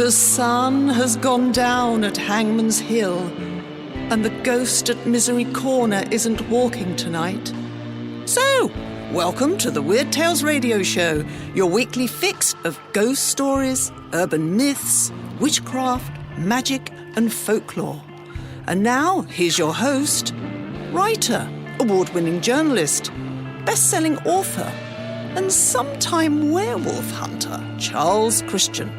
The sun has gone down at Hangman's Hill, and the ghost at Misery Corner isn't walking tonight. So, welcome to the Weird Tales Radio Show, your weekly fix of ghost stories, urban myths, witchcraft, magic, and folklore. And now, here's your host, writer, award-winning journalist, best-selling author, and sometime werewolf hunter, Charles Christian.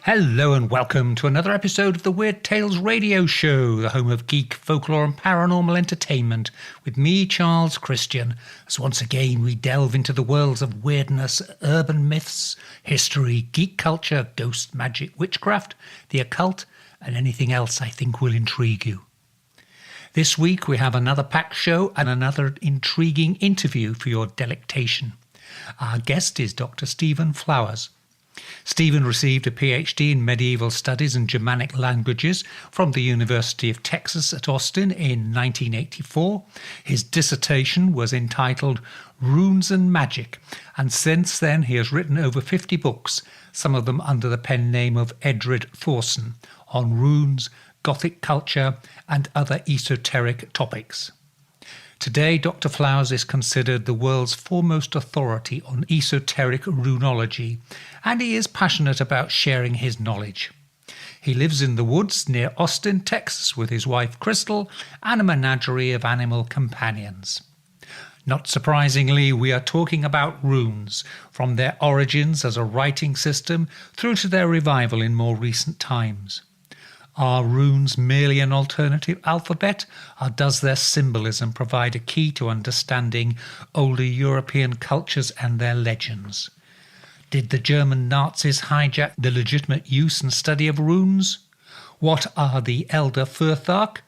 Hello and welcome to another episode of the Weird Tales Radio Show, the home of geek, folklore and paranormal entertainment, with me, Charles Christian, as once again we delve into the worlds of weirdness, urban myths, history, geek culture, ghost magic, witchcraft, the occult, and anything else I think will intrigue you. This week we have another packed show and another intriguing interview for your delectation. Our guest is Dr. Stephen Flowers. Stephen received a PhD in medieval studies and Germanic languages from the University of Texas at Austin in 1984. His dissertation was entitled Runes and Magic, and since then he has written over 50 books, some of them under the pen name of Eird Thorson, on runes, Gothic culture and other esoteric topics. Today, Dr. Flowers is considered the world's foremost authority on esoteric runology, and he is passionate about sharing his knowledge. He lives in the woods near Austin, Texas, with his wife Crystal and a menagerie of animal companions. Not surprisingly, we are talking about runes, from their origins as a writing system through to their revival in more recent times. Are runes merely an alternative alphabet, or does their symbolism provide a key to understanding older European cultures and their legends? Did the German Nazis hijack the legitimate use and study of runes? What are the Elder Furthark,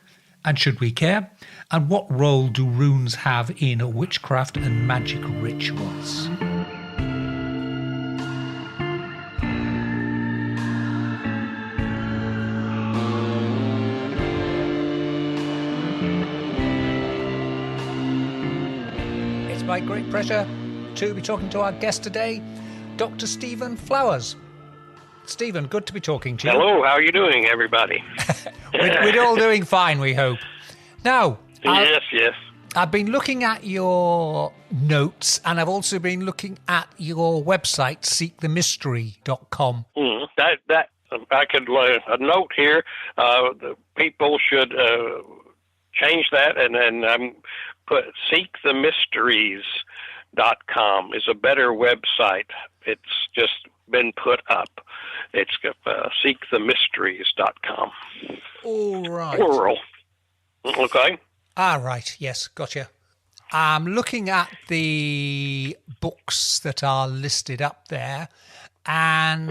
and should we care? And what role do runes have in witchcraft and magic rituals? My great pleasure to be talking to our guest today, Dr. Stephen Flowers. Stephen, good to be talking to you. Hello, how are you doing, everybody? We're all doing fine, we hope. Now, yes. I've been looking at your notes, and I've also been looking at your website, seekthemystery.com. That I could a note here. The people should change that, and then put seekthemysteries.com is a better website. It's just been put up. It's seekthemysteries.com. All right. Plural. Okay. Ah, right. Yes, gotcha. I'm looking at the books that are listed up there, and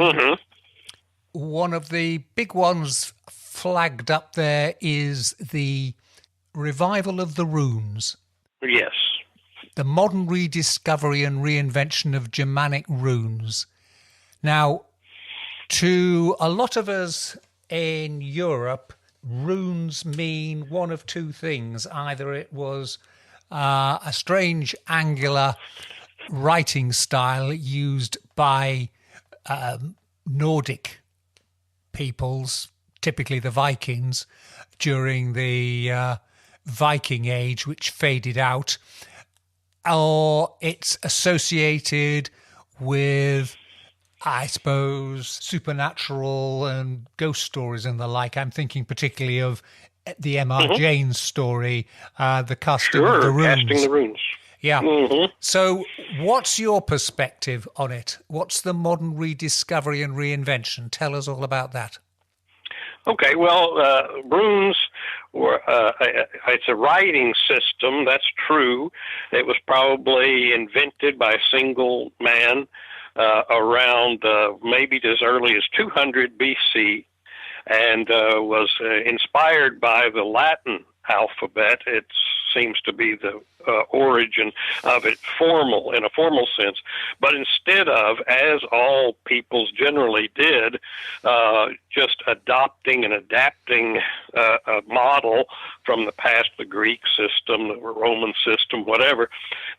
one of the big ones flagged up there is the Revival of the Runes. Yes. The modern rediscovery and reinvention of Germanic runes. Now, to a lot of us in Europe, runes mean one of two things. Either it was a strange angular writing style used by Nordic peoples, typically the Vikings, during the Viking Age, which faded out, or it's associated with, I suppose, supernatural and ghost stories and the like. I'm thinking particularly of the M.R. Jane's story, the casting of the runes. Casting the runes. Yeah. So what's your perspective on it? What's the modern rediscovery and reinvention? Tell us all about that. Okay, well, runes were, it's a writing system, that's true. It was probably invented by a single man around maybe as early as 200 BC and was inspired by the Latin alphabet. It seems to be the origin of it in a formal sense. But instead of, as all peoples generally did, just adopting and adapting a model from the past, the Greek system, the Roman system, whatever,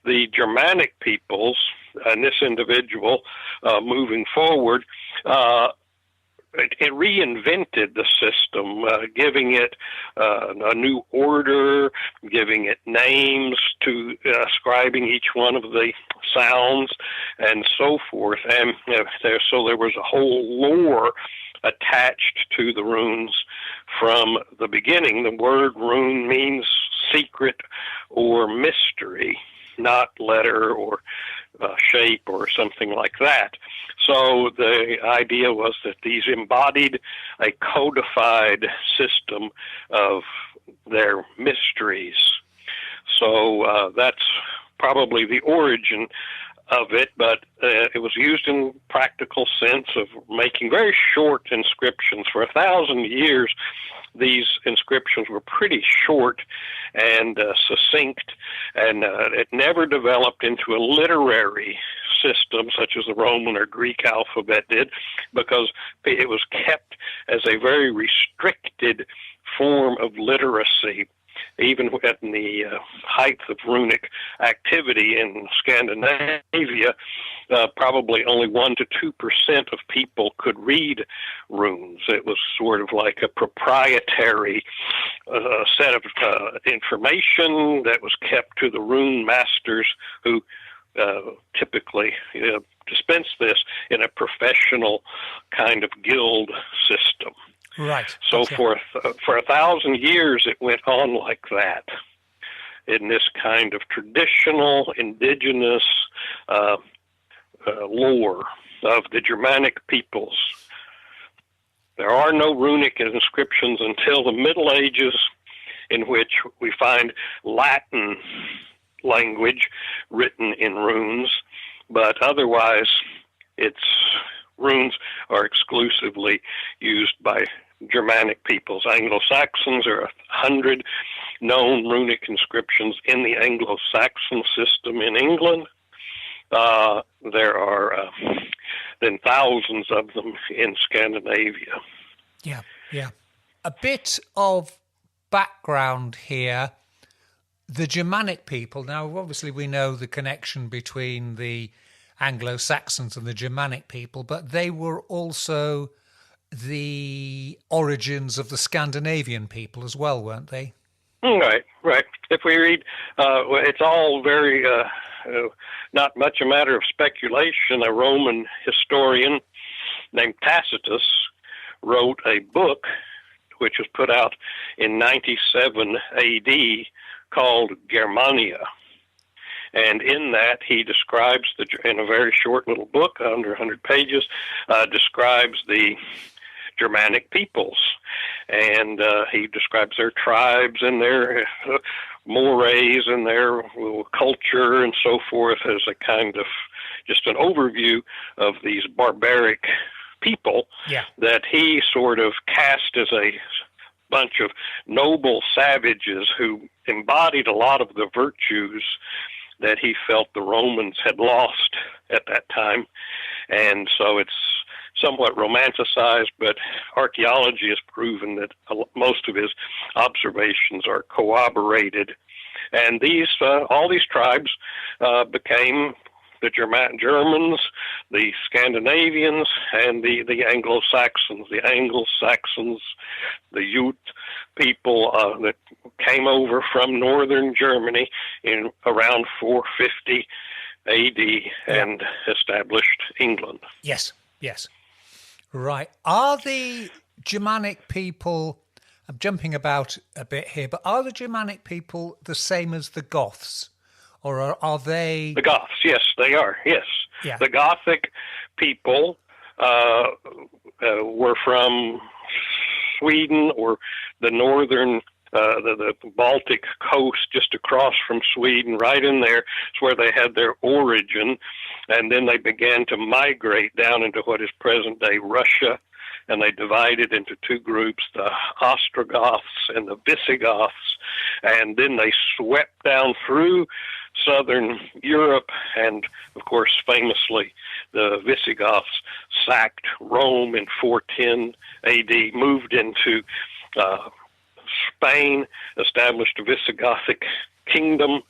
the Germanic peoples and this individual moving forward, it reinvented the system, giving it a new order, giving it names to ascribing each one of the sounds, and so forth. And so there was a whole lore attached to the runes from the beginning. The word rune means secret or mystery, not letter or shape or something like that. So the idea was that these embodied a codified system of their mysteries. So that's probably the origin of it, but it was used in practical sense of making very short inscriptions. For 1,000 years, these inscriptions were pretty short and succinct, and it never developed into a literary system such as the Roman or Greek alphabet did, because it was kept as a very restricted form of literacy. Even at the height of runic activity in Scandinavia, probably only 1% to 2% of people could read runes. It was sort of like a proprietary set of information that was kept to the rune masters, who typically dispense this in a professional kind of guild system. Right. So Okay. for 1,000 years, it went on like that, in this kind of traditional, indigenous lore of the Germanic peoples. There are no runic inscriptions until the Middle Ages, in which we find Latin language written in runes, but otherwise runes are exclusively used by Germanic peoples. Anglo-Saxons, are 100 known runic inscriptions in the Anglo-Saxon system in England. There are then thousands of them in Scandinavia. Yeah. A bit of background here. The Germanic people, now obviously we know the connection between the Anglo-Saxons and the Germanic people, but they were also the origins of the Scandinavian people as well, weren't they? Right. If we read, it's all very, not much a matter of speculation. A Roman historian named Tacitus wrote a book which was put out in 97 AD called Germania. And in that, he describes, in a very short little book, under 100 pages, describes the Germanic peoples. And he describes their tribes and their mores and their culture and so forth, as a kind of just an overview of these barbaric people that he sort of cast as a bunch of noble savages who embodied a lot of the virtues that he felt the Romans had lost at that time. And so it's somewhat romanticized, but archaeology has proven that most of his observations are corroborated. And all these tribes became the Germans, the Scandinavians, and the Anglo-Saxons. The Anglo-Saxons, the Ute people that came over from northern Germany in around 450 AD and established England. Yes. Right. Are the Germanic people, I'm jumping about a bit here, but are the Germanic people the same as the Goths? Or are they... The Goths, yes, they are, yes. Yeah. The Gothic people were from Sweden or the northern, the Baltic coast, just across from Sweden, right in there. It's where they had their origin. And then they began to migrate down into what is present-day Russia, and they divided into two groups, the Ostrogoths and the Visigoths. And then they swept down through southern Europe, and of course, famously, the Visigoths sacked Rome in 410 AD, moved into Spain, established a Visigothic kingdom.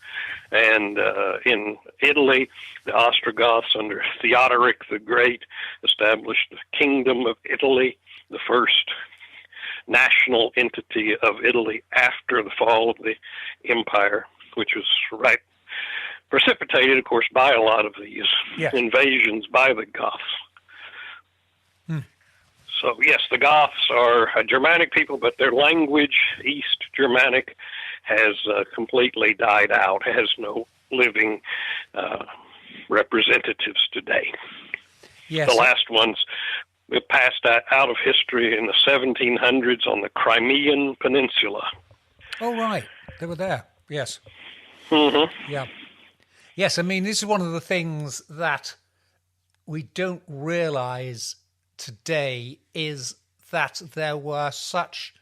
And in Italy, the Ostrogoths under Theodoric the Great established the Kingdom of Italy, the first national entity of Italy after the fall of the empire, which was precipitated, of course, by a lot of these invasions by the Goths. So, yes, the Goths are a Germanic people, but their language, East Germanic, has completely died out, has no living representatives today. Yes. The last ones passed out of history in the 1700s on the Crimean Peninsula. Oh, right. They were there. Yes. Mm-hmm. Yeah. Yes, I mean, this is one of the things that we don't realize today is that there were such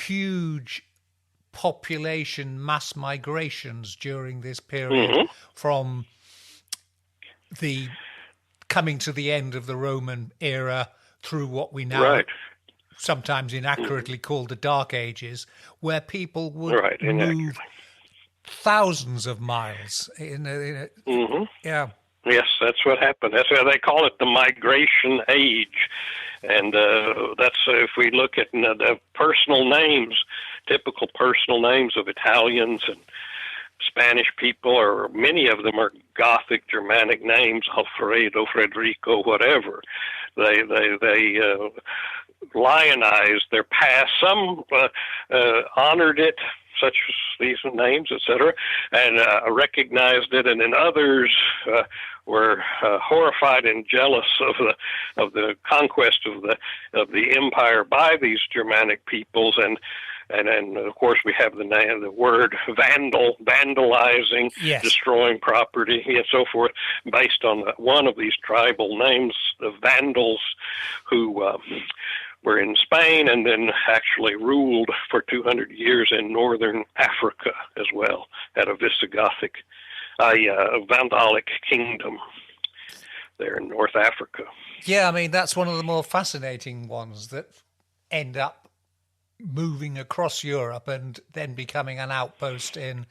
huge population mass migrations during this period from the coming to the end of the Roman era through what we now sometimes inaccurately call the Dark Ages, where people would move thousands of miles. Yeah. Yes, that's what happened. That's why they call it the migration age. And that's if we look at the personal names, typical personal names of Italians and Spanish people, or many of them are Gothic Germanic names, Alfredo, Federico, whatever. They lionized their past. Some honored it, such as these names, etc., and recognized it, and then others were horrified and jealous of the conquest of the empire by these Germanic peoples, and of course we have the word vandalizing, destroying property, and so forth, based on one of these tribal names, the Vandals, who were in Spain and then actually ruled for 200 years in northern Africa as well, had a Visigothic, Vandalic kingdom there in North Africa. Yeah, I mean, that's one of the more fascinating ones that end up moving across Europe and then becoming an outpost in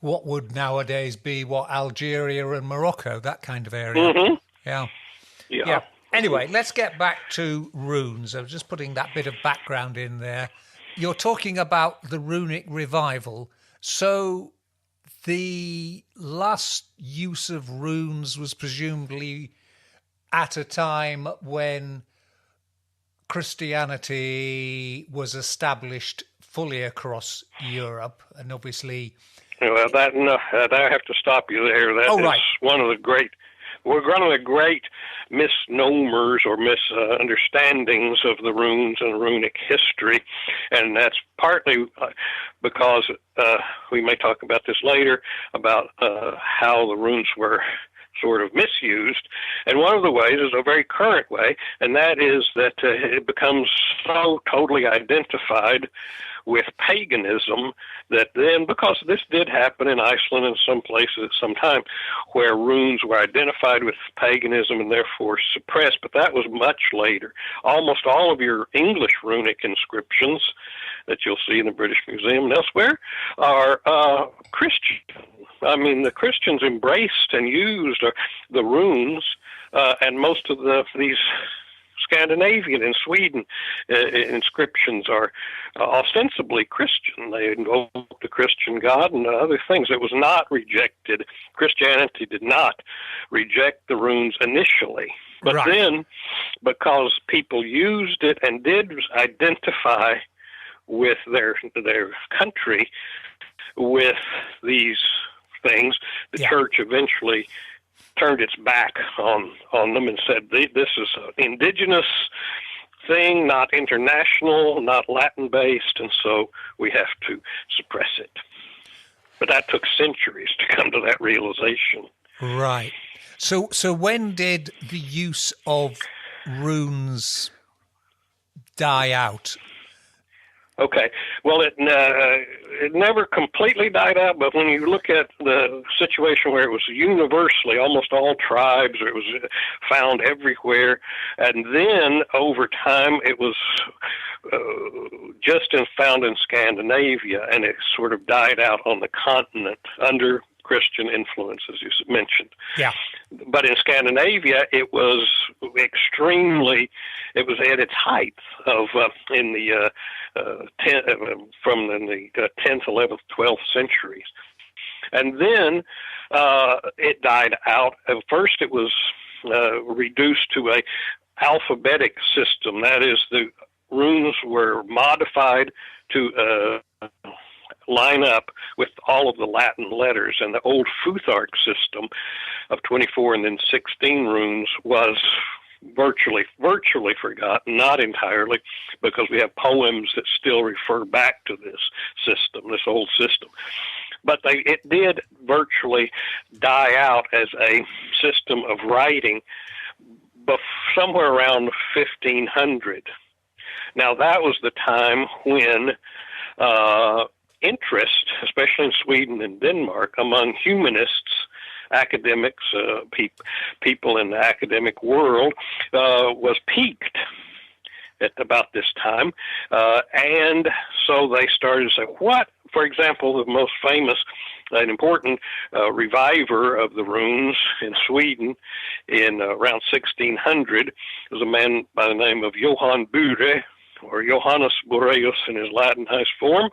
what would nowadays be Algeria and Morocco, that kind of area. Mm-hmm. Yeah. Anyway, let's get back to runes. I was just putting that bit of background in there. You're talking about the runic revival. So the last use of runes was presumably at a time when Christianity was established fully across Europe, and obviously... Well, I have to stop you there. That is one of the great misnomers or misunderstandings of the runes and runic history, and that's partly because we may talk about this later, about how the runes were sort of misused. And one of the ways is a very current way, and that is that it becomes so totally identified with paganism that then, because this did happen in Iceland and some places at some time, where runes were identified with paganism and therefore suppressed, but that was much later. Almost all of your English runic inscriptions that you'll see in the British Museum and elsewhere are Christian. I mean, the Christians embraced and used the runes, and most of these Scandinavian and Sweden inscriptions are ostensibly Christian. They invoke the Christian God and other things. It was not rejected. Christianity did not reject the runes initially. But then, because people used it and did identify with their country with these things, the church eventually turned its back on them and said, this is an indigenous thing, not international, not Latin-based, and so we have to suppress it. But that took centuries to come to that realization. Right. So when did the use of runes die out? Okay. Well, it never completely died out, but when you look at the situation where it was universally, almost all tribes, it was found everywhere, and then over time it was found in Scandinavia, and it sort of died out on the continent under Christian influence, as you mentioned. Yeah. But in Scandinavia, it was at its height of in the 10th, 11th, 12th centuries. And then it died out. At first, it was reduced to a alphabetic system. That is, the runes were modified to line up with all of the Latin letters, and the old Futhark system of 24 and then 16 runes was virtually forgotten, not entirely, because we have poems that still refer back to this system, this old system. But it did virtually die out as a system of writing somewhere around 1500. Now, that was the time when interest, especially in Sweden and Denmark, among humanists, academics, people in the academic world, was peaked at about this time. And so they started to say, what, for example, the most famous and important reviver of the runes in Sweden in around 1600 was a man by the name of Johann Bure, or Johannes Boreus in his Latinized form.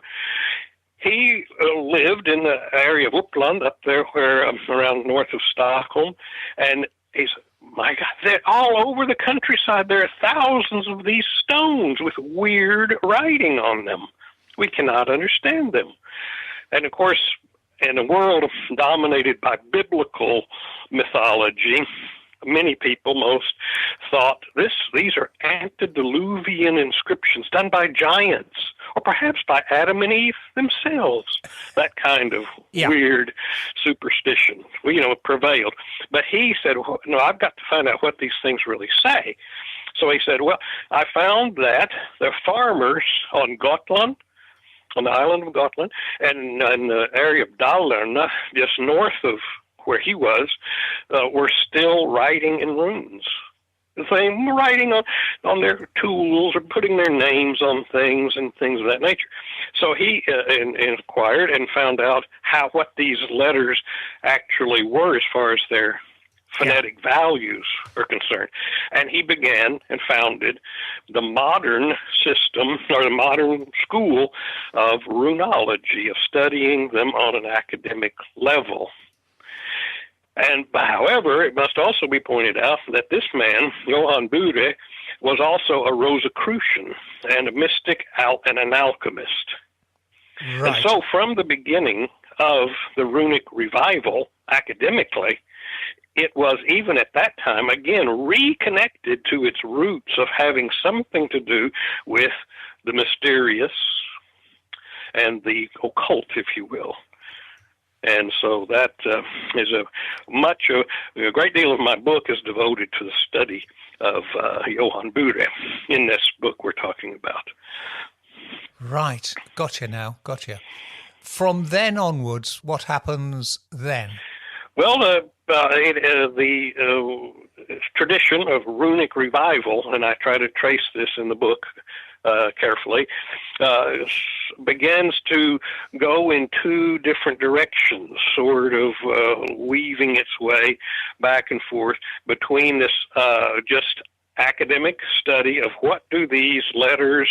He lived in the area of Uppland, up there where around north of Stockholm, and he's, my God, they're all over the countryside. There are thousands of these stones with weird writing on them. We cannot understand them. And of course, in a world dominated by biblical mythology, many people, most, thought these are antediluvian inscriptions done by giants, or perhaps by Adam and Eve themselves. That kind of weird superstition, prevailed. But he said, no, I've got to find out what these things really say. So he said, well, I found that the farmers on Gotland, on the island of Gotland, and in the area of Dalarna, just north of where he was, were still writing in runes. Saying, writing on their tools or putting their names on things and things of that nature. So he inquired and found out what these letters actually were as far as their phonetic values are concerned. And he began and founded the modern system, or the modern school of runology, of studying them on an academic level. And however, it must also be pointed out that this man, Johann Bure, was also a Rosicrucian and a mystic and an alchemist. Right. And so from the beginning of the runic revival, academically, it was, even at that time, again, reconnected to its roots of having something to do with the mysterious and the occult, if you will. And so that is a great deal of my book is devoted to the study of Johann Bure in this book we're talking about. Right. Gotcha. From then onwards, what happens then? Well, the tradition of runic revival, and I try to trace this in the book carefully, begins to go in two different directions, sort of weaving its way back and forth between this just academic study of what do these letters,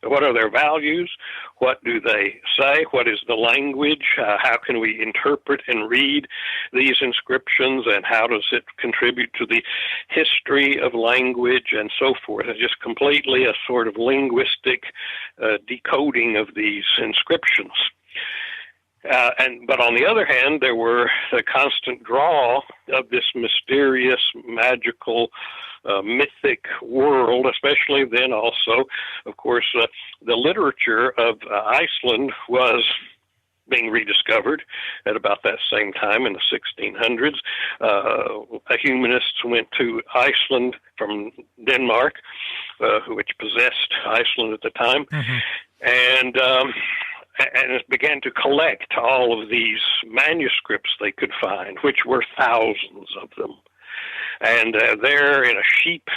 what are their values, what do they say, what is the language, how can we interpret and read these inscriptions, and how does it contribute to the history of language and so forth. It's just completely a sort of linguistic decoding of these inscriptions. But on the other hand, there were the constant draw of this mysterious, magical, mythic world, especially then also, of course, the literature of Iceland was being rediscovered at about that same time in the 1600s. Humanists went to Iceland from Denmark, which possessed Iceland at the time, and began to collect all of these manuscripts they could find, which were thousands of them. And there in a sheep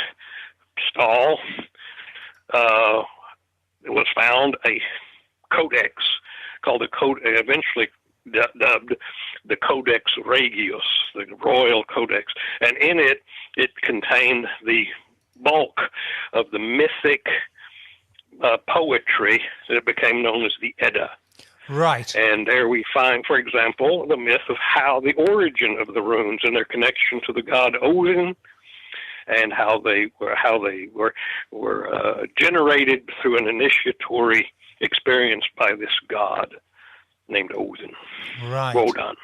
stall was found a codex called eventually dubbed the Codex Regius, the Royal Codex. And in it contained the bulk of the mythic poetry that became known as the Edda. Right. And there we find, for example, the myth of how the origin of the runes and their connection to the god Odin, and how they were generated through an initiatory experience by this god named Odin. Right. Wodan.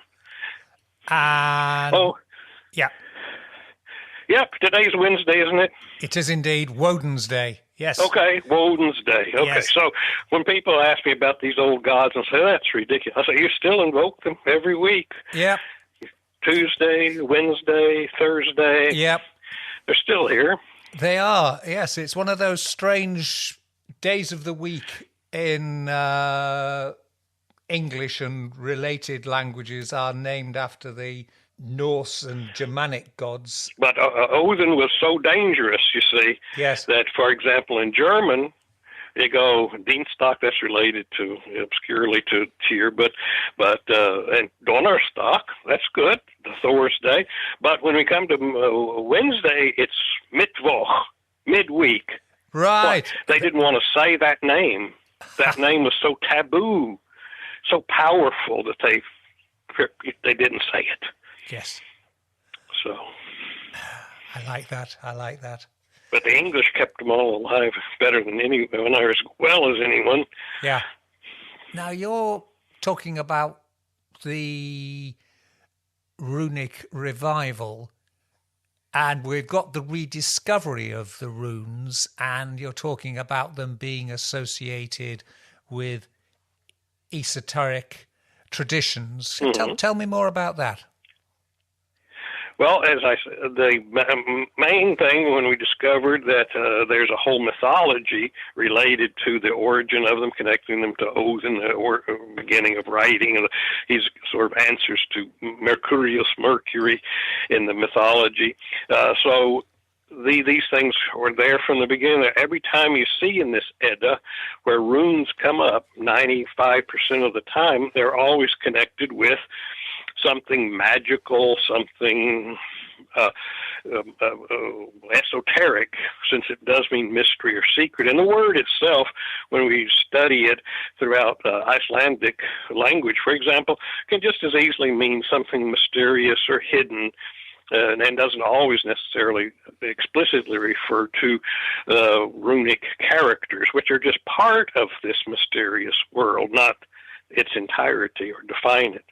And yeah. Yep, today's Wednesday, isn't it? It is indeed Woden's Day. Yes. Okay, Woden's Day. Okay, Yes. So when people ask me about these old gods and say, that's ridiculous, I say, you still invoke them every week. Yep. Tuesday, Wednesday, Thursday. Yep. They're still here. They are. Yes, it's one of those strange days of the week in English and related languages are named after the Norse and Germanic gods. But Odin was so dangerous, you see, Yes. that, for example, in German, they go Dienstag, that's related to obscurely to Tyr, but and Donnerstag, that's good, the Thor's Day. But when we come to Wednesday, it's Mittwoch, midweek. Right. Well, they didn't want to say that name. That name was so taboo, so powerful that they didn't say it. Yes. So I like that. But the English kept them all alive better than anyone, or as well as anyone. Yeah. Now you're talking about the runic revival, and we've got the rediscovery of the runes, and you're talking about them being associated with esoteric traditions. Mm-hmm. Tell me more about that. Well, as I said, the main thing when we discovered that there's a whole mythology related to the origin of them, connecting them to Odin, or beginning of writing, and he's sort of answers to Mercury in the mythology. So these things were there from the beginning. Every time you see in this Edda where runes come up, 95% of the time, they're always connected with something magical, something esoteric, since it does mean mystery or secret. And the word itself, when we study it throughout Icelandic language, for example, can just as easily mean something mysterious or hidden, and doesn't always necessarily explicitly refer to runic characters, which are just part of this mysterious world, not its entirety or define it.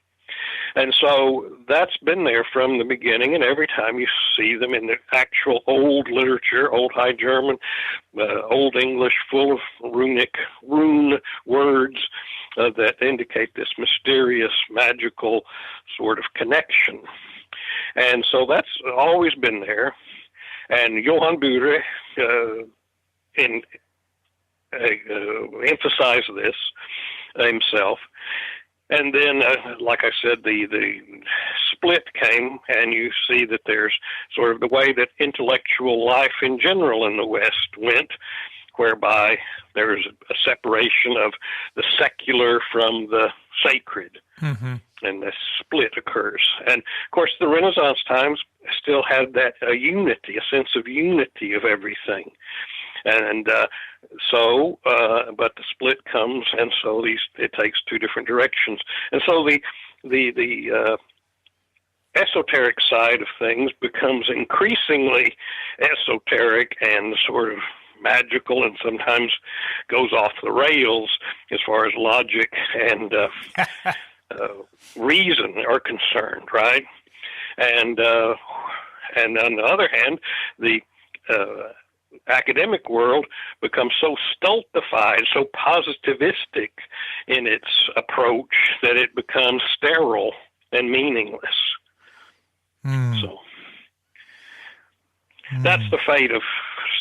And so that's been there from the beginning, and every time you see them in the actual old literature, Old High German, Old English, full of rune words that indicate this mysterious, magical sort of connection. And so that's always been there. And Johann Bure emphasized this himself. And then, like I said, the split came, and you see that there's sort of the way that intellectual life in general in the West went, whereby there's a separation of the secular from the sacred, and this split occurs. And, of course, the Renaissance times still had that unity, a sense of unity of everything. And but the split comes, and so it takes two different directions. And so the esoteric side of things becomes increasingly esoteric and sort of magical, and sometimes goes off the rails as far as logic and reason are concerned, right? And on the other hand, the academic world becomes so stultified, so positivistic in its approach that it becomes sterile and meaningless. So that's the fate of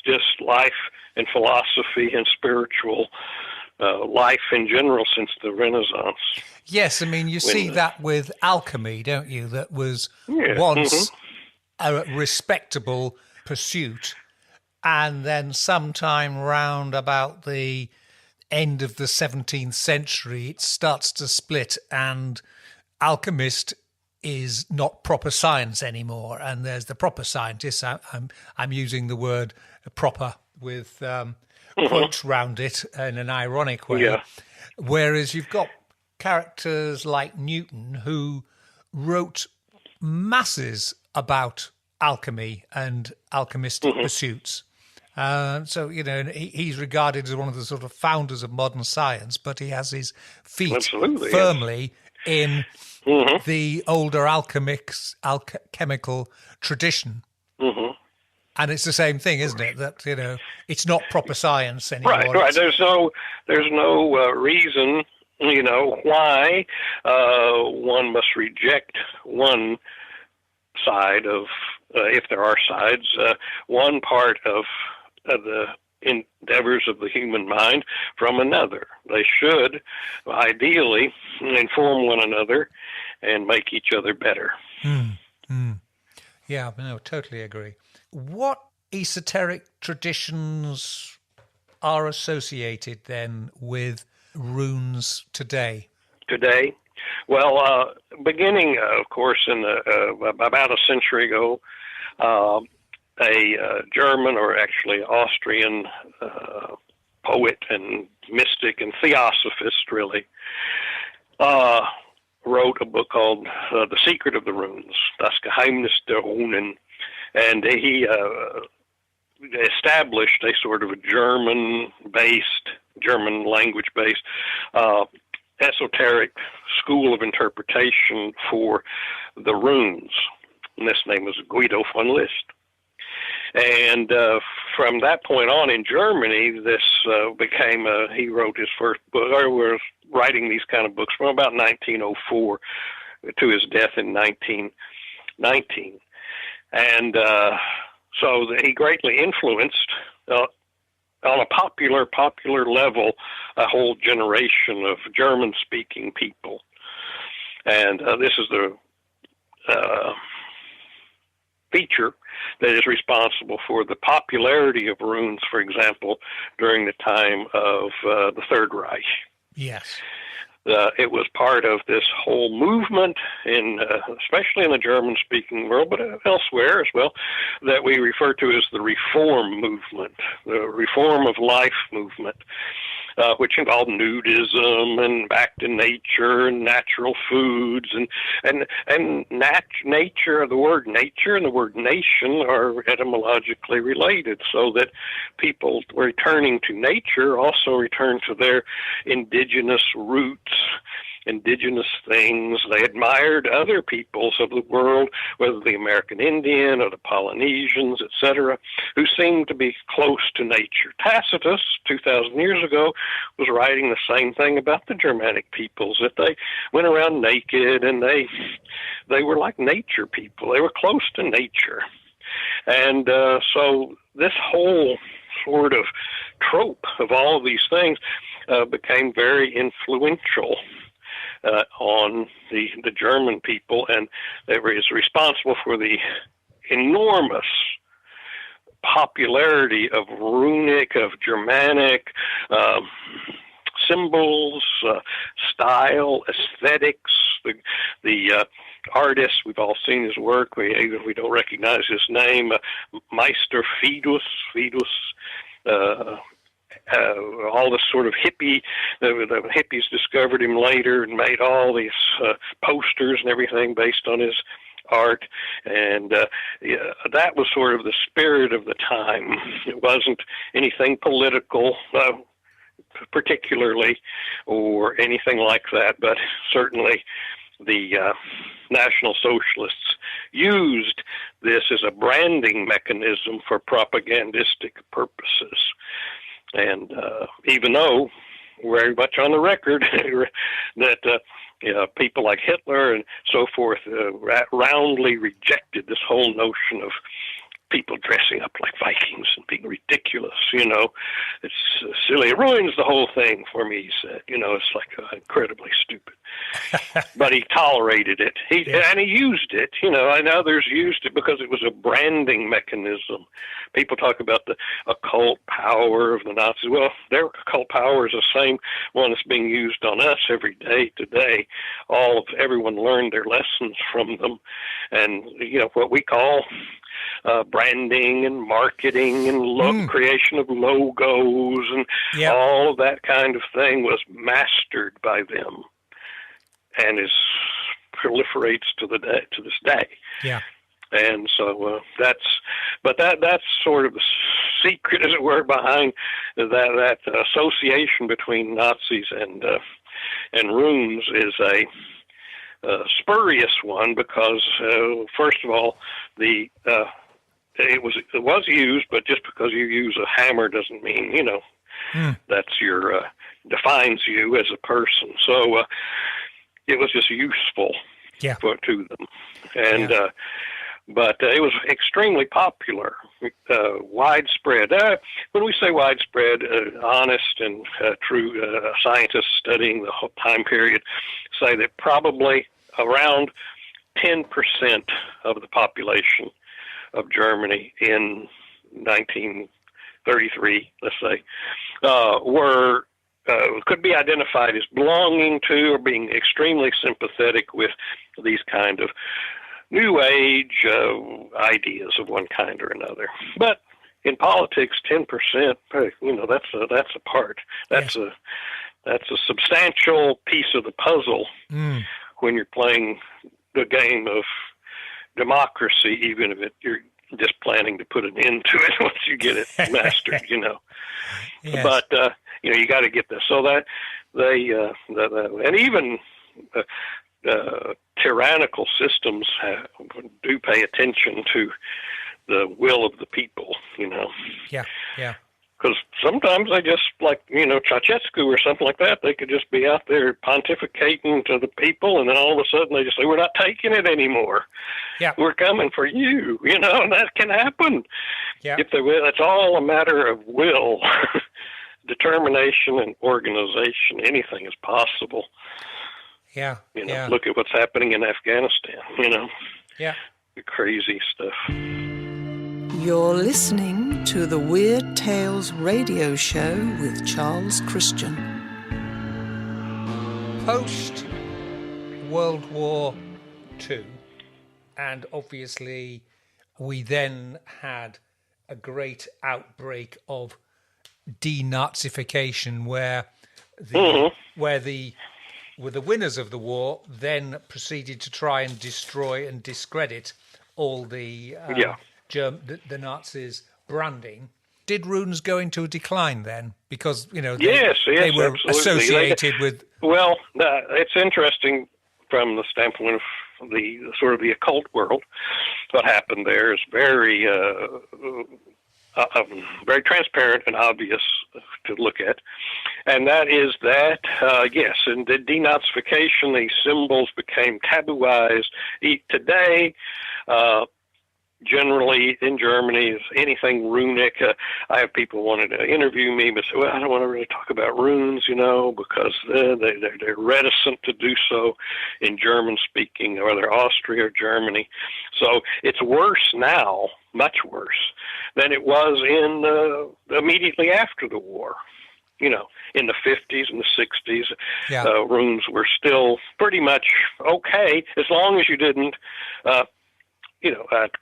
just life and philosophy and spiritual life in general since the Renaissance. Yes, I mean, you see that with alchemy, don't you? That was Yeah. once a respectable pursuit, and then sometime round about the end of the 17th century, it starts to split, and alchemist is not proper science anymore, and there's the proper scientists. I'm using the word proper with quotes round it in an ironic way. Yeah. Whereas you've got characters like Newton, who wrote masses about alchemy and alchemistic pursuits. So, you know, he's regarded as one of the sort of founders of modern science, but he has his feet firmly in the older alchemical tradition. And it's the same thing, isn't it? That, you know, it's not proper science anymore. Right. There's no reason, you know, why one must reject one side of, if there are sides, one part of the endeavors of the human mind from another. They should, ideally, inform one another and make each other better. Yeah, no, totally agree. What esoteric traditions are associated then with runes today? Today? Well, beginning, of course, in about a century ago, a German, or actually Austrian, poet and mystic and theosophist, really, wrote a book called The Secret of the Runes, Das Geheimnis der Runen, and he established a sort of a German language-based esoteric school of interpretation for the runes. And this name was Guido von List. And from that point on in Germany, this became, he wrote his first book, or was writing these kind of books from about 1904 to his death in 1919. And so he greatly influenced, on a popular level, a whole generation of German-speaking people. And this is the feature that is responsible for the popularity of runes, for example, during the time of the Third Reich. Yes. It was part of this whole movement, especially in the German-speaking world, but elsewhere as well, that we refer to as the Reform movement, the Reform of Life movement, which involved nudism and back to nature and natural foods and nature. The word nature and the word nation are etymologically related, so that people returning to nature also return to their indigenous roots, indigenous things. They admired other peoples of the world, whether the American Indian or the Polynesians, etc., who seemed to be close to nature. Tacitus, 2,000 years ago, was writing the same thing about the Germanic peoples, that they went around naked and they were like nature people. They were close to nature. And so this whole sort of trope of all of these things became very influential on the German people, and it was responsible for the enormous popularity of runic, of Germanic symbols, style, aesthetics. The artist, we've all seen his work. We don't recognize his name. Meister Fidus. All this sort of hippie, the hippies discovered him later and made all these posters and everything based on his art, and that was sort of the spirit of the time. It wasn't anything political, particularly, or anything like that, but certainly the National Socialists used this as a branding mechanism for propagandistic purposes. And even though we're very much on the record that people like Hitler and so forth roundly rejected this whole notion of people dressing up like Vikings and being ridiculous, It's silly. It ruins the whole thing for me, he said. It's like incredibly stupid. But he tolerated it. And he used it, and others used it because it was a branding mechanism. People talk about the occult power of the Nazis. Well, their occult power is the same one that's being used on us every day today. Everyone learned their lessons from them. And, what we call branding and marketing and creation of logos and all of that kind of thing was mastered by them and proliferates to this day. Yeah. And so that's sort of the secret, as it were, behind that association between Nazis and runes is a spurious one because first of all it was used, but just because you use a hammer doesn't mean that's your defines you as a person. So it was just useful to them, and but it was extremely popular, widespread. When we say widespread, honest and true scientists studying the whole time period say that probably around 10% of the population of Germany in 1933, let's say, could be identified as belonging to or being extremely sympathetic with these kind of New Age ideas of one kind or another. But in politics, 10%, that's a part. That's a substantial piece of the puzzle when you're playing the game of democracy, even if you're just planning to put an end to it once you get it mastered, Yes. But you got to get this. So that and even tyrannical systems do pay attention to the will of the people, Yeah. Because sometimes they just, like, Ceausescu or something like that, they could just be out there pontificating to the people, and then all of a sudden they just say, we're not taking it anymore. Yeah. We're coming for you, and that can happen. Yeah. If they will. It's all a matter of will, determination, and organization. Anything is possible. Yeah. Look at what's happening in Afghanistan, Yeah. The crazy stuff. You're listening to the Weird Tales radio show with Charles Christian. Post World War II, and obviously we then had a great outbreak of denazification where the winners of the war then proceeded to try and destroy and discredit all the the Nazis' branding. Did runes go into a decline then? Because, they were absolutely associated with... Well, it's interesting from the standpoint of the sort of the occult world. What happened there is very very transparent and obvious to look at. And that is that, yes, in the denazification, these symbols became tabooized. Today, generally in Germany, anything runic. I have people wanting to interview me, but say, well, I don't want to really talk about runes, because they're reticent to do so in German-speaking, or they're Austria or Germany. So it's worse now, much worse, than it was in immediately after the war. In the 50s and the 60s, runes were still pretty much okay, as long as you didn't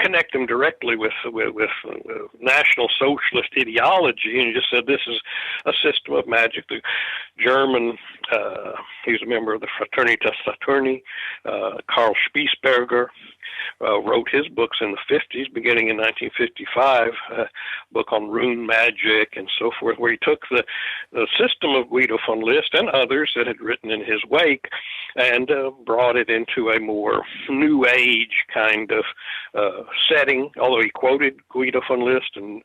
connect them directly with National Socialist ideology, and you just said this is a system of magic. The German, he was a member of the Fraternitas Saturni, Karl Spiesberger, wrote his books in the 50s, beginning in 1955, a book on rune magic and so forth, where he took the system of Guido von List and others that had written in his wake and brought it into a more New Age kind of setting, although he quoted Guido von List and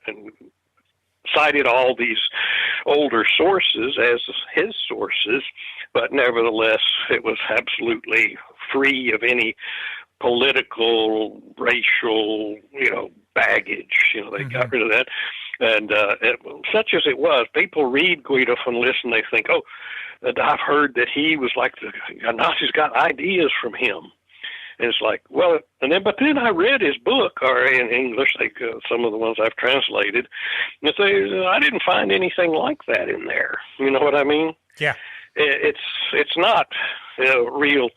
cited all these older sources as his sources, but nevertheless it was absolutely free of any political, racial, baggage. They got rid of that. And such as it was, people read Guido von Listen, they think, oh, I've heard that he was like the Nazis got ideas from him. And it's like, well, but then I read his book, or in English, like some of the ones I've translated, and I didn't find anything like that in there. You know what I mean? Yeah. It's not real.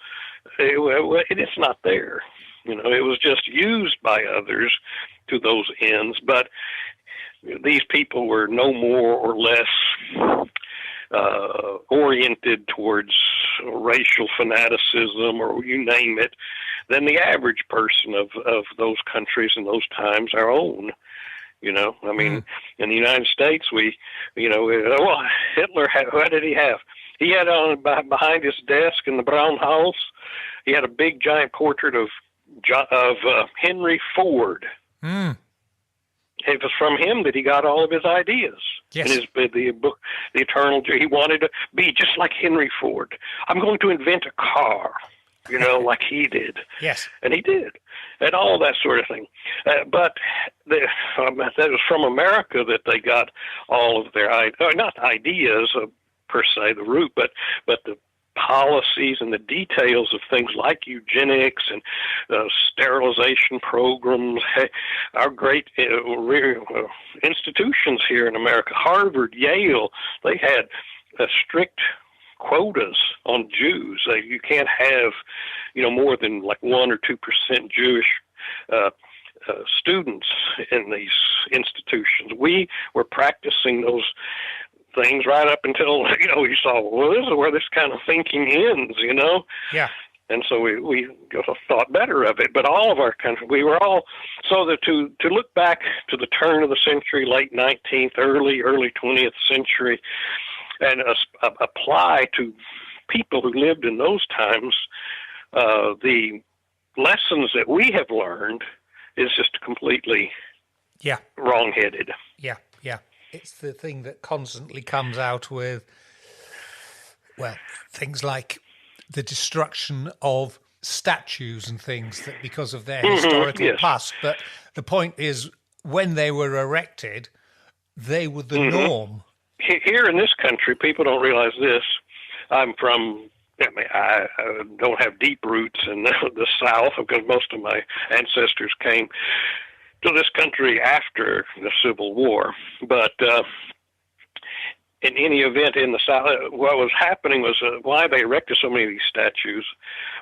It's not there. It was just used by others to those ends, but these people were no more or less oriented towards racial fanaticism, or you name it, than the average person of those countries and those times, our own. In the United States, Hitler had, what did he have? He had behind his desk in the Brown House, he had a big giant portrait of Henry Ford. It was from him that he got all of his ideas. Yes. In the book, The Eternal, he wanted to be just like Henry Ford. I'm going to invent a car, like he did. Yes. And he did, and all that sort of thing. But that was from America that they got all of their not ideas per se, the root, but the policies and the details of things like eugenics and sterilization programs. Our great institutions here in America, Harvard, Yale, they had strict quotas on Jews. You can't have, more than like 1 or 2% Jewish students in these institutions. We were practicing those things right up until, you saw, well, this is where this kind of thinking ends, Yeah. And so we thought better of it. But all of our country, we were all, so that to look back to the turn of the century, late 19th, early 20th century, and apply to people who lived in those times, the lessons that we have learned is just completely wrong-headed. Yeah. It's the thing that constantly comes out with, things like the destruction of statues and things that because of their historical past. But the point is, when they were erected, they were the norm. Here in this country, people don't realize this. I don't have deep roots in the South because most of my ancestors came to this country after the Civil War. But in any event, in the South, what was happening was why they erected so many of these statues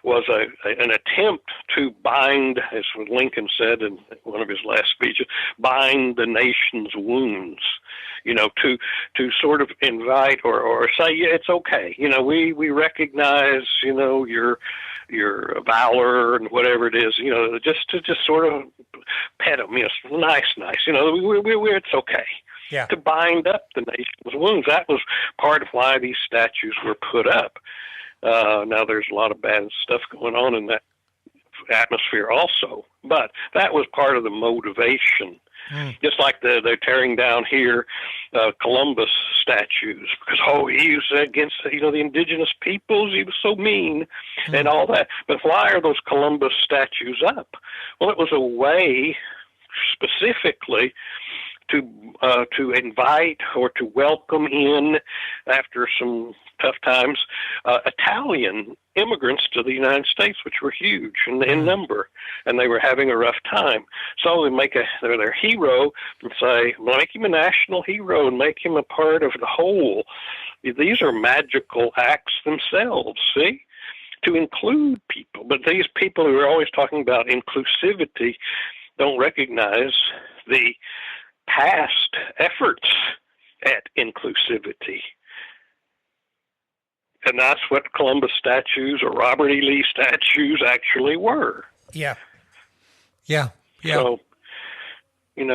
was an attempt to bind, as Lincoln said in one of his last speeches, bind the nation's wounds. To sort of invite or say, it's okay. We recognize, your valor and whatever it is, just to sort of pet them, nice, it's okay. Yeah. To bind up the nation's wounds. That was part of why these statues were put up. Now there's a lot of bad stuff going on in that atmosphere also, but that was part of the motivation. Just like they're tearing down here Columbus statues because he was against the indigenous peoples. He was so mean and all that. But why are those Columbus statues up? Well, it was a way specifically to invite or to welcome in, after some tough times, Italian immigrants to the United States, which were huge in number, and they were having a rough time. So they make their hero and say, make him a national hero and make him a part of the whole. These are magical acts themselves, see? To include people. But these people who are always talking about inclusivity don't recognize the past efforts at inclusivity. And that's what Columbus statues or Robert E. Lee statues actually were. Yeah. So, and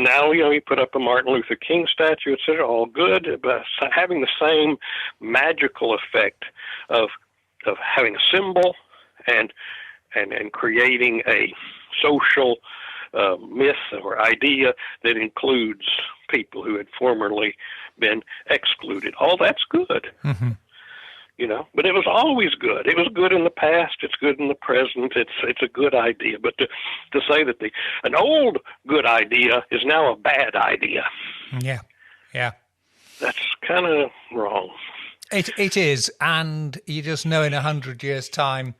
now, you put up a Martin Luther King statue, etc., all good, but having the same magical effect of having a symbol and creating a social myth or idea that includes people who had formerly been excluded. All that's good. But it was always good. It was good in the past. It's good in the present. It's a good idea. But to say that an old good idea is now a bad idea, yeah, that's kind of wrong. It is, and you just know in 100 years' time,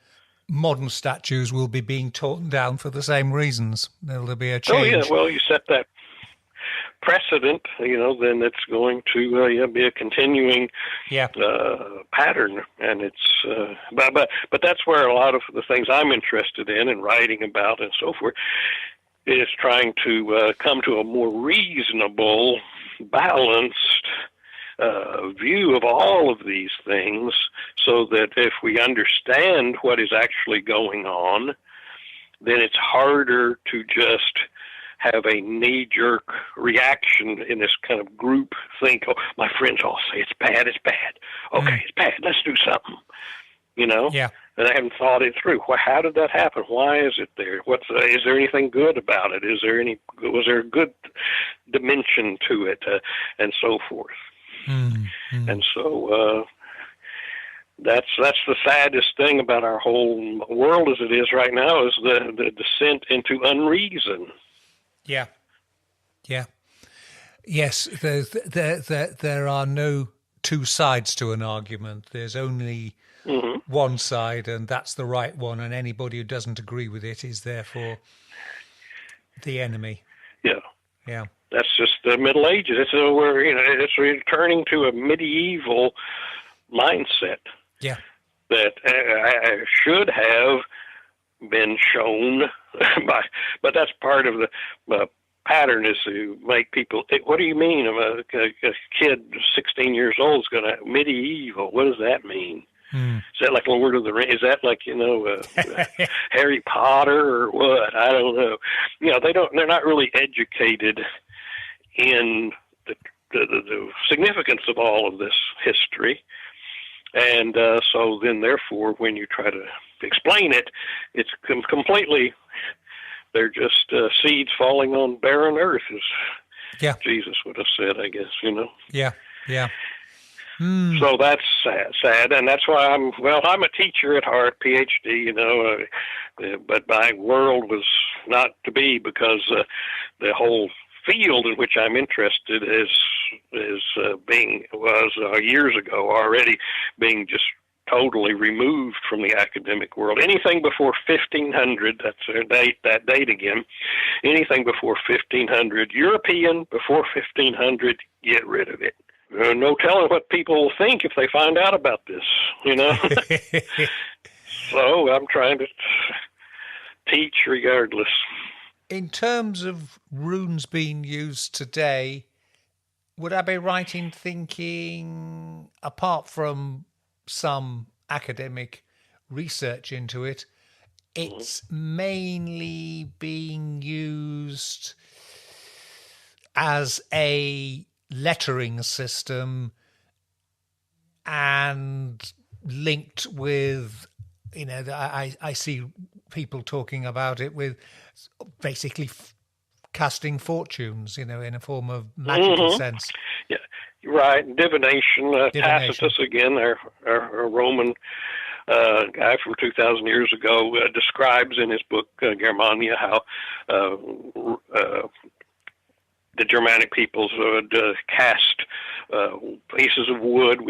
modern statues will be being torn down for the same reasons. There'll be a change. Oh yeah, well, you set that precedent, then it's going to be a continuing pattern, and it's but that's where a lot of the things I'm interested in and writing about and so forth is trying to come to a more reasonable, balanced view of all of these things, so that if we understand what is actually going on, then it's harder to just have a knee-jerk reaction in this kind of group think. Oh, my friends all say it's bad. Okay, it's bad. Let's do something. Yeah. And I haven't thought it through. Well, how did that happen? Why is it there? Is there anything good about it? Was there a good dimension to it, and so forth? And so that's the saddest thing about our whole world as it is right now, is the descent into unreason. Yeah. Yes, there are no two sides to an argument. There's only one side, and that's the right one, and anybody who doesn't agree with it is therefore the enemy. Yeah. That's just the Middle Ages. It's returning to a medieval mindset. Yeah. That should have been shown but that's part of the pattern, is to make people think, what do you mean a kid 16 years old is going to medieval? What does that mean? Is that like Lord of the Rings? Is that like Harry Potter or what? I don't know. They're not really educated in the significance of all of this history, and so then therefore when you try to explain it, it's completely, they're just seeds falling on barren earth, as Jesus would have said, I guess. Yeah. So that's sad, and that's why I'm a teacher at heart, PhD, but my world was not to be, because the whole field in which I'm interested was years ago already being just totally removed from the academic world. Anything before 1500, that's that date again, anything before 1500, European before 1500, get rid of it. No telling what people will think if they find out about this, So I'm trying to teach regardless. In terms of runes being used today, would I be right in thinking, apart from some academic research into it, it's mainly being used as a lettering system and linked with, I see people talking about it with basically casting fortunes, in a form of magical sense. Yeah, right. Divination. Tacitus, again, our Roman guy from 2,000 years ago, describes in his book Germania how the Germanic peoples would cast pieces of wood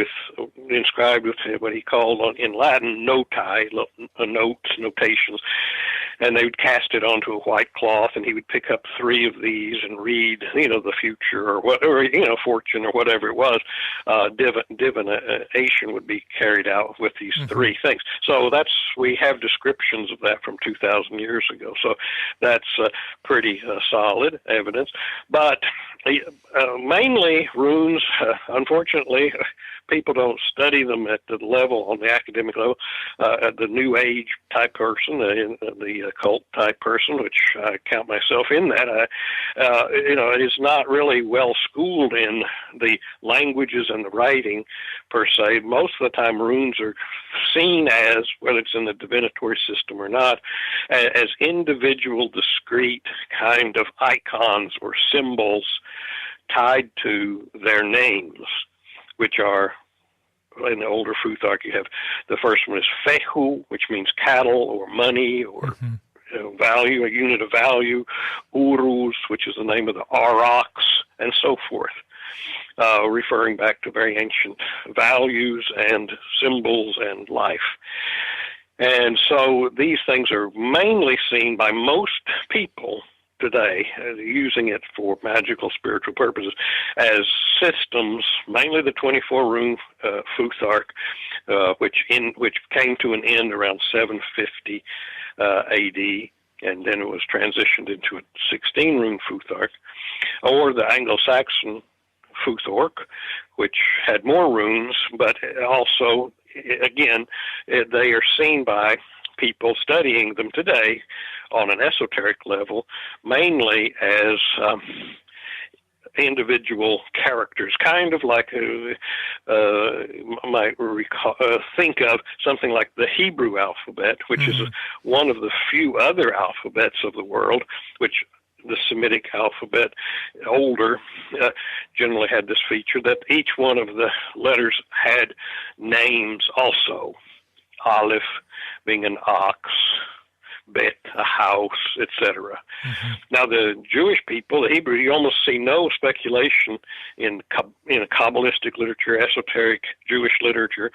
inscribed with what he called in Latin notae, notations, and they would cast it onto a white cloth, and he would pick up 3 of these and read, the future or whatever, fortune or whatever it was. Divination would be carried out with these 3 things. So we have descriptions of that from 2,000 years ago. So that's pretty solid evidence. But mainly runes, unfortunately, people don't study them at the level, on the academic level. The New Age type person, the occult type person, which I count myself in that, it is not really well schooled in the languages and the writing per se. Most of the time, runes are seen as, whether it's in the divinatory system or not, as individual, discrete kind of icons or symbols tied to their names, which are in the older Futhark, you have the first one is fehu, which means cattle or money or value, a unit of value, urus, which is the name of the aurochs, and so forth, referring back to very ancient values and symbols and life. And so these things are mainly seen by most people today, using it for magical, spiritual purposes, as systems, mainly the 24-rune Futhark, which came to an end around 750 A.D., and then it was transitioned into a 16-rune Futhark, or the Anglo-Saxon Futhark, which had more runes, but also, again, they are seen by people studying them today on an esoteric level, mainly as individual characters, kind of like might think of something like the Hebrew alphabet, which is one of the few other alphabets of the world, which the Semitic alphabet, older, generally had this feature that each one of the letters had names also. Aleph being an ox, Bet, a house, etc. Now, the Jewish people, the Hebrew, you almost see no speculation in Kabbalistic literature, esoteric Jewish literature,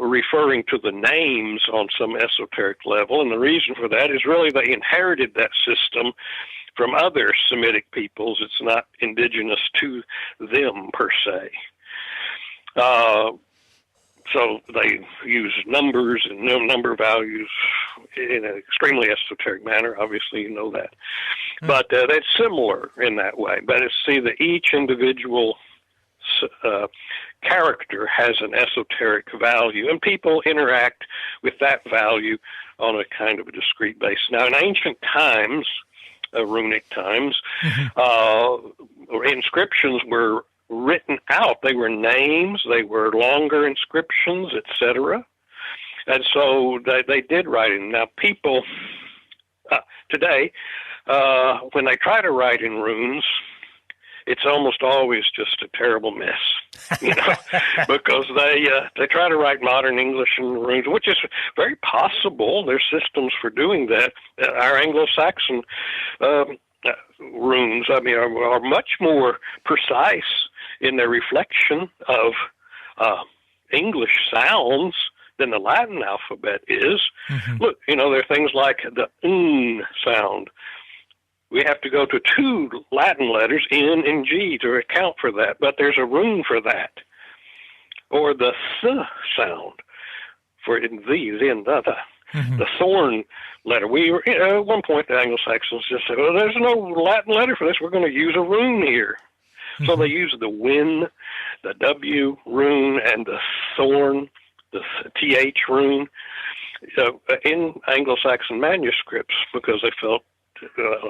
referring to the names on some esoteric level. And the reason for that is really they inherited that system from other Semitic peoples. It's not indigenous to them per se. So they use numbers and number values in an extremely esoteric manner. Obviously, you know that. But it's similar in that way. But it's see that each individual character has an esoteric value, and people interact with that value on a kind of a discrete basis. Now, in ancient times, runic times, inscriptions were written out. They were names, they were longer inscriptions, etc. And so they did write in. Now, people today, when they try to write in runes, it's almost always just a terrible mess, because they try to write modern English in runes, which is very possible. There's systems for doing that. Our Anglo-Saxon runes, are much more precise in their reflection of English sounds than the Latin alphabet is. Look, there are things like the n sound. We have to go to two Latin letters, N and G, to account for that, but there's a rune for that. Or the th sound for in the thorn letter. We were, at one point, the Anglo-Saxons just said, well, there's no Latin letter for this. We're going to use a rune here. So they use the win, the W rune, and the thorn, the TH rune, in Anglo-Saxon manuscripts, because they felt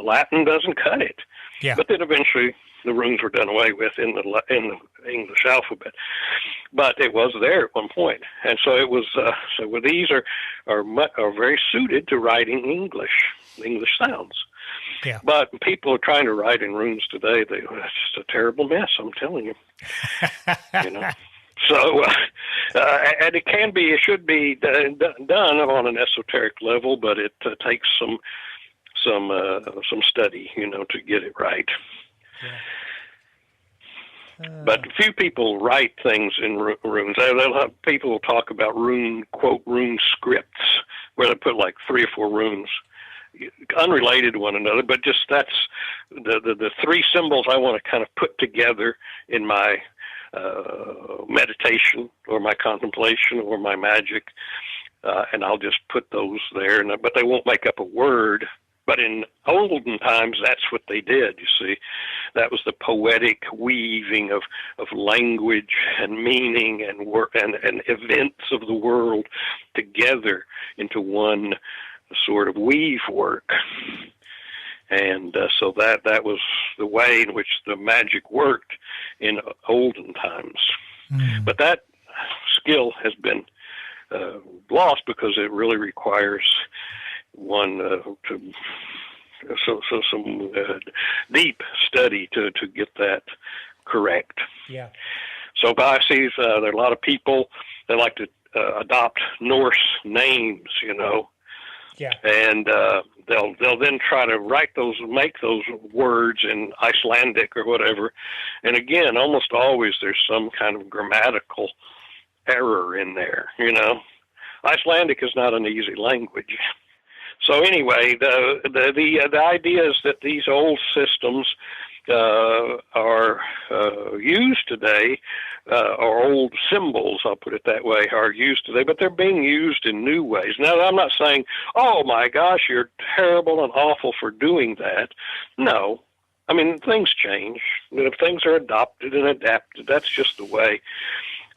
Latin doesn't cut it. Yeah. But then eventually the runes were done away with in the English alphabet. But it was there at one point, and so it was. So these are very suited to writing English sounds. Yeah. But people are trying to write in runes today. It's just a terrible mess. I'm telling you. So, and it should be done on an esoteric level, but it takes some study, to get it right. Yeah. But few people write things in runes. People will talk about quote, rune scripts, where they put like 3 or 4 runes, unrelated to one another, but just that's the 3 symbols I want to kind of put together in my meditation or my contemplation or my magic, and I'll just put those there, but they won't make up a word. But in olden times, that's what they did, you see. That was the poetic weaving of language and meaning and work and events of the world together into one sort of weave work. And so that was the way in which the magic worked in olden times. But that skill has been lost because it really requires one some deep study to get that correct. Yeah. So I see there are a lot of people that like to adopt Norse names, Yeah. and they'll then try to make those words in Icelandic or whatever. And again, almost always there's some kind of grammatical error in there. Icelandic is not an easy language. So anyway, the idea is that these old systems are used today, or old symbols, I'll put it that way, are used today, but they're being used in new ways. Now, I'm not saying, oh my gosh, you're terrible and awful for doing that. No. I mean, things change. If things are adopted and adapted, that's just the way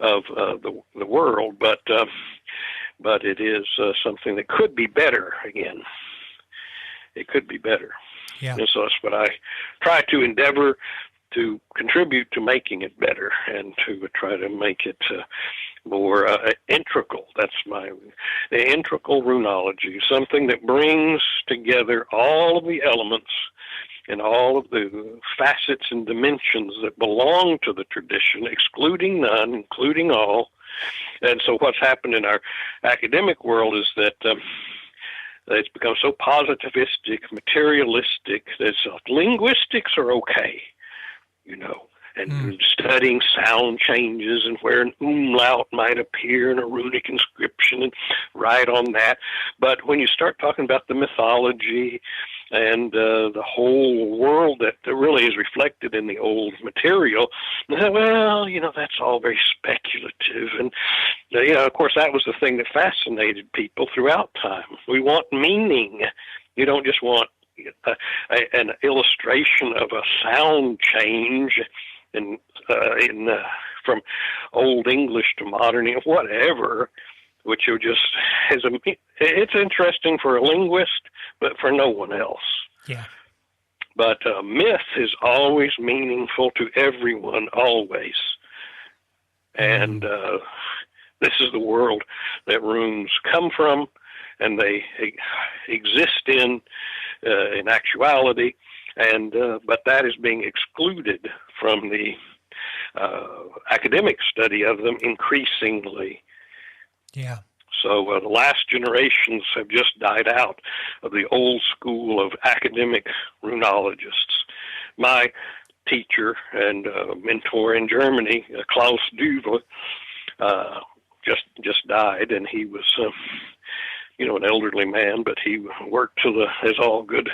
of the world. But it is something that could be better again. It could be better. Yeah. And so that's what I try to endeavor to contribute to making it better and to try to make it more integral. That's the integral runology, something that brings together all of the elements and all of the facets and dimensions that belong to the tradition, excluding none, including all. And so what's happened in our academic world is that it's become so positivistic, materialistic, that linguistics are okay, and studying sound changes and where an umlaut might appear in a runic inscription and write on that. But when you start talking about the mythology and the whole world that really is reflected in the old material, well, that's all very speculative. And, of course, that was the thing that fascinated people throughout time. We want meaning. You don't just want an illustration of a sound change from Old English to modern, whatever, which it's interesting for a linguist, but for no one else. Yeah. But myth is always meaningful to everyone, always. And this is the world that runes come from, and they exist in actuality. And but that is being excluded from the academic study of them increasingly. Yeah. So the last generations have just died out of the old school of academic runologists. My teacher and mentor in Germany, Klaus Duve, just died, and he was an elderly man, but he worked as all good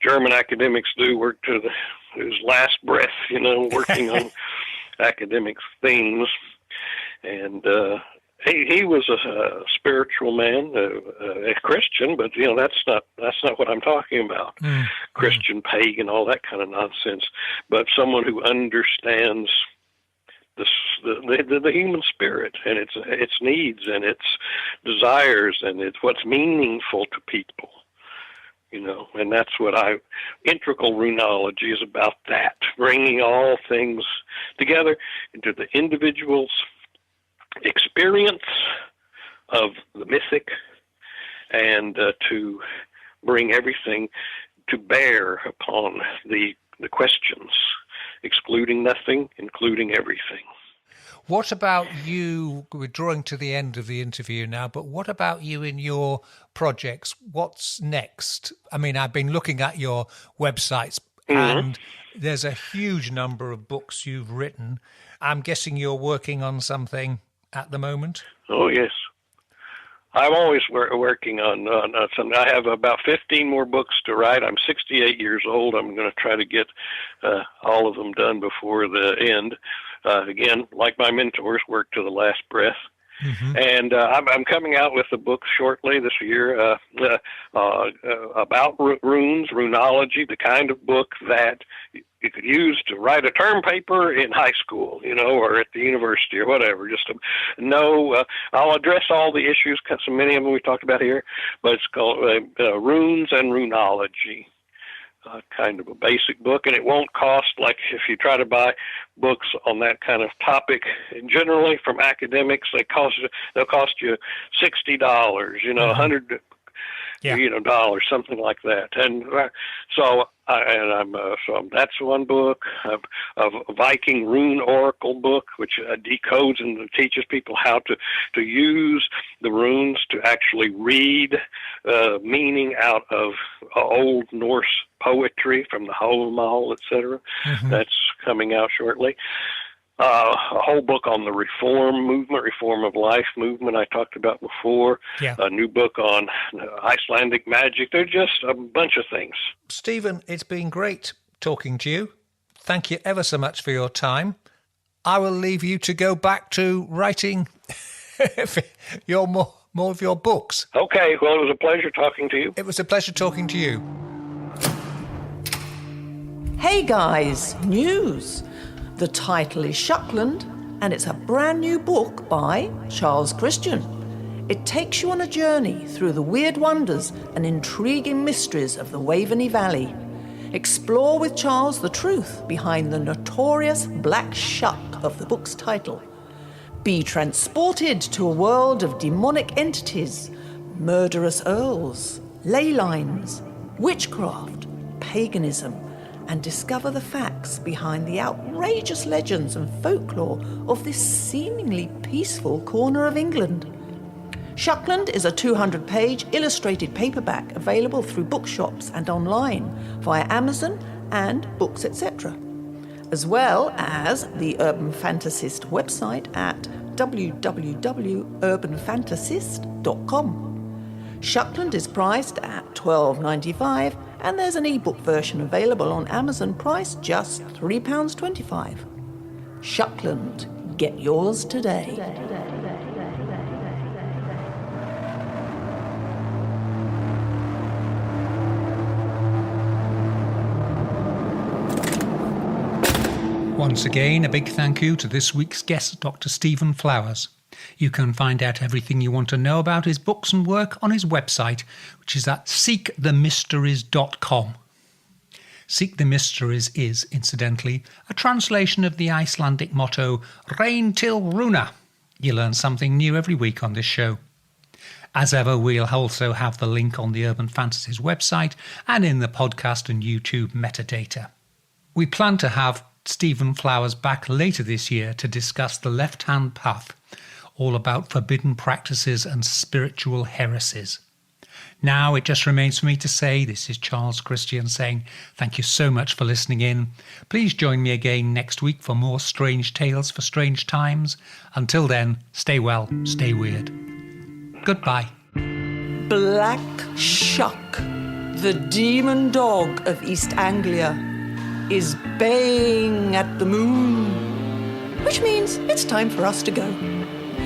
German academics do, worked to his last breath, working on academic themes. And he was a spiritual man, a Christian, but that's not what I'm talking about. Christian, pagan, all that kind of nonsense. But someone who understands the human spirit and its needs and its desires and it's what's meaningful to people, and that's what integral runology is about, that bringing all things together into the individual's experience of the mythic and to bring everything to bear upon the questions, excluding nothing, including everything. What about you? We're drawing to the end of the interview now, but what about you in your projects? What's next? I mean, I've been looking at your websites and there's a huge number of books you've written. I'm guessing you're working on something at the moment? Oh, yes. I'm always working on something. I have about 15 more books to write. I'm 68 years old. I'm going to try to get all of them done before the end. Again, like my mentors, work to the last breath. And I'm coming out with a book shortly this year about runes, runology, the kind of book that you could use to write a term paper in high school, or at the university or whatever. I'll address all the issues, so many of them we talked about here, but it's called Runes and Runology. Kind of a basic book, and it won't cost, like if you try to buy books on that kind of topic, generally from academics, they'll cost you $60, $100 Yeah. dollars, something like that. And so that's one book. A Viking rune oracle book, which decodes and teaches people how to use the runes to actually read meaning out of Old Norse poetry from the Havamal, etc. Mm-hmm. That's coming out shortly. A whole book on the reform movement, reform of life movement I talked about before. Yeah. A new book on Icelandic magic. They're just a bunch of things. Stephen, it's been great talking to you. Thank you ever so much for your time. I will leave you to go back to writing more of your books. Okay, well, it was a pleasure talking to you. It was a pleasure talking to you. Hey guys, news! The title is Shuckland, and it's a brand new book by Charles Christian. It takes you on a journey through the weird wonders and intriguing mysteries of the Waveney Valley. Explore with Charles the truth behind the notorious Black Shuck of the book's title. Be transported to a world of demonic entities, murderous earls, ley lines, witchcraft, paganism, and discover the facts behind the outrageous legends and folklore of this seemingly peaceful corner of England. Shuckland is a 200-page illustrated paperback available through bookshops and online via Amazon and Books Etc., as well as the Urban Fantasist website at www.urbanfantasist.com. Shuckland is priced at $12.95, and there's an ebook version available on Amazon priced just £3.25. Shuckland, get yours today. Once again, a big thank you to this week's guest, Dr. Stephen Flowers. You can find out everything you want to know about his books and work on his website, which is at seekthemysteries.com. Seek the Mysteries is, incidentally, a translation of the Icelandic motto, Rein til Runa. You learn something new every week on this show. As ever, we'll also have the link on the Urban Fantasies website and in the podcast and YouTube metadata. We plan to have Stephen Flowers back later this year to discuss The Left-Hand Path, all about forbidden practices and spiritual heresies. Now it just remains for me to say, this is Charles Christian saying thank you so much for listening in. Please join me again next week for more strange tales for strange times. Until then, stay well, stay weird. Goodbye. Black Shuck, the demon dog of East Anglia, is baying at the moon, which means it's time for us to go.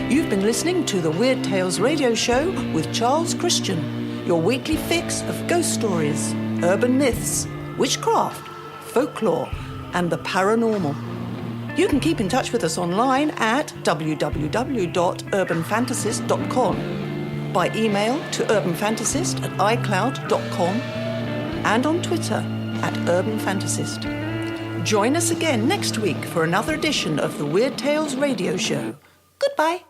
You've been listening to the Weird Tales radio show with Charles Christian, your weekly fix of ghost stories, urban myths, witchcraft, folklore, and the paranormal. You can keep in touch with us online at www.urbanfantasist.com, by email to urbanfantasist@icloud.com, and on Twitter @urbanfantasist. Join us again next week for another edition of the Weird Tales radio show. Goodbye.